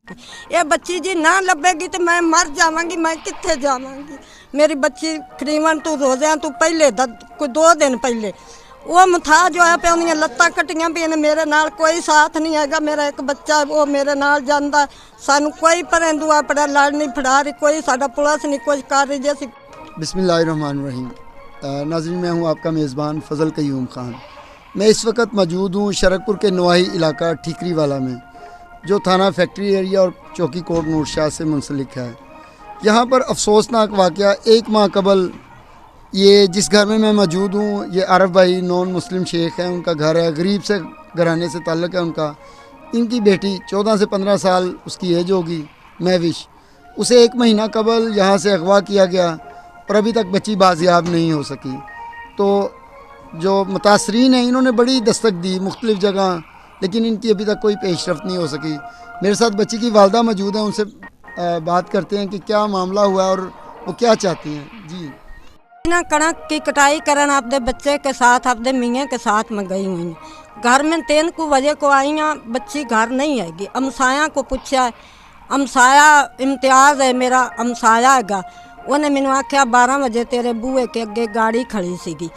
ये बच्ची जी ना लभेगी तो मैं मर जावांगी, मैं कित्थे जावांगी। मेरी बच्ची तकरीबन तू रोज़ियां तू पहले कोई 2 दिन पहले वो मथा जो है पे उन्हें लत्तां कटियां भी ने, मेरे नाल कोई साथ नहीं हैगा। मेरा एक बच्चा वो मेरे नाल जांदा, सानू कोई परेंदू अपना लड़ नहीं फड़ा रही, कोई साडा पुलिस नहीं कुछ कर रही। जैसी बिस्मिल्लाहिर्रहमानिर्रहीम। नाज़रीन, मैं हूँ आपका मेज़बान फ़ज़ल क़य्यूम ख़ान। मैं इस वक्त मौजूद हूँ शरकपुर के नवाही इलाका ठीकरी वाला में, जो थाना फैक्ट्री एरिया और चौकी कोट नूरशाह से मुंसलिक है। यहाँ पर अफसोसनाक वाक़या 1 माह कबल ये जिस घर में मैं मौजूद हूँ, ये आरफ भाई नॉन मुस्लिम शेख हैं, उनका घर है, गरीब से घराने से ताल्लुक़ है उनका। इनकी बेटी 14 से 15 साल उसकी एज होगी, महविश, उसे 1 महीना कबल यहाँ से अगवा किया गया और अभी तक बच्ची बाजियाब नहीं हो सकी। तो जो मुतासरीन हैं इन्होंने बड़ी दस्तक दी मुख्तलिफ़ जगह, लेकिन इनकी अभी तक कोई पेशरफ्त नहीं हो सकी। मेरे साथ बच्ची की वालदा मौजूद हैं, उनसे बात करते हैं कि क्या मामला हुआ और वो क्या चाहती हैं। जी, ना कणक की कटाई करन अपने बच्चे के साथ, अपने मियाँ के साथ मैं गई हुई हूँ। घर में 3 बजे को आई हूँ, बच्ची घर नहीं आएगी। अमसाया को पूछा, अमसाया इम्तियाज़ है मेरा अमसाया हैगा, उन्हें मैनू आख्या 12 बजे तेरे बूहे के अगे गाड़ी खड़ी सीगी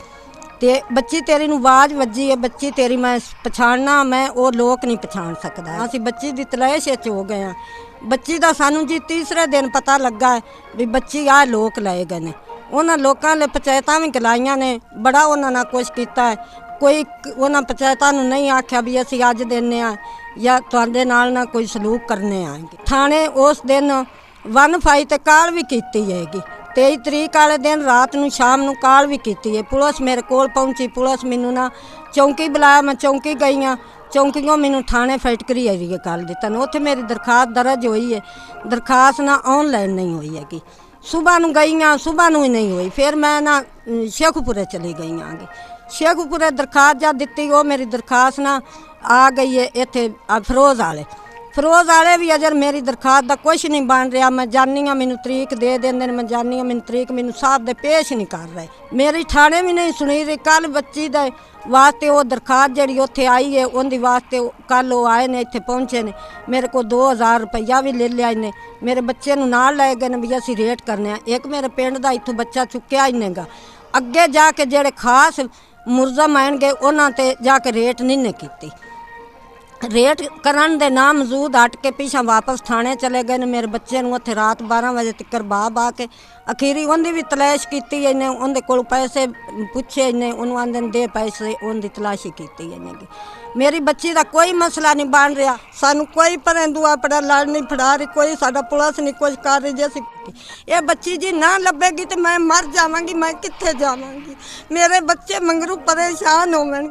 ते बच्ची तेरी नू आवाज़ वजी है, बच्ची तेरी मैं पछाणना, मैं वो लोग नहीं पछाण सकदा। असीं बच्ची दी तलाश विच हो गए हैं। बच्ची दा सानू जी तीसरे दिन पता लगा है भी बच्ची आ लोग लाए गए ने। उन्हां लोकां ने पंचायतां भी गलाइयां ने, बड़ा उन्हां नाल कुछ कीता है। कोई उन्हां पंचायतां नू नहीं आख्या भी असीं अज देने आ या तुहाडे नाल ना कोई सलूक करने आएंगे। थाने उस दिन 1 फाई ते काल भी कीती हैगी। 23 तरीक वाले दिन रात नू शाम नू काल भी कीती है। पुलिस मेरे कोल पहुंची, पुलिस मैनू ना चौंकी बुलाया, मैं चौंकी गई हाँ। चौंकियों मैनू थाने फैटकरी एरिए कल दिता, उत्थे मेरी दरखास्त दर्ज हुई है। दरखास्त ना ऑनलाइन नहीं हुई हैगी। सुबह नू गई हाँ, सुबह नू ही नहीं हुई। फिर मैं ना शेखुपुरे चली गई आगे। शेखुपुरे दरखास्त जा दिती, वो मेरी दरखास्त ना आ गई है इत्थे फरोज वाले भी अजर मेरी दरखास्त का कुछ नहीं बन रहा। मैं जानी हाँ, मैनू तरीक दे देंदे, मैं जानी हाँ, मैनू तरीक मैनू साहब दे पेश नहीं कर रहे। मेरी थाने भी नहीं सुनी रही। कल बच्ची दे वास्ते वो दरखास्त जी उत्थे आई है, उनके वास्ते कल वो आए ने, इत्थे पहुँचे ने, मेरे को 2000 रुपया भी ले लिया इन्हें। मेरे बच्चे नू नाल लै गए भी असीं रेट करने। एक मेरे पिंड दा इत्थों बच्चा चुक्या इन्हेगा, अगे जाके जेड़े खास मुलजम आएंगे उन्हां ते जाके रेट नहीं ने कीती। रेट करन दे नाम मौजूद हट के पिछा वापस थाने चले गए ने। मेरे बच्चे नू उत्थे रात 12 बजे तक बाब आके अखीरी उनकी भी तलाश की इन्हें, उनके कोल पैसे पूछे इन्हें, उन्होंने आंदे दे पैसे, उनकी तलाशी की इन्हें। मेरी बच्ची का कोई मसला नहीं बन रहा, सानू कोई परेंदू अपना लड़ नहीं फड़ा रही, कोई साडा पुलिस नहीं कुछ कर रही। जैसी ये बच्ची जी ना लभेगी तो मैं मर जावांगी, मैं कित्थे जावांगी। मेरे बच्चे मंगरू परेशान हो गए।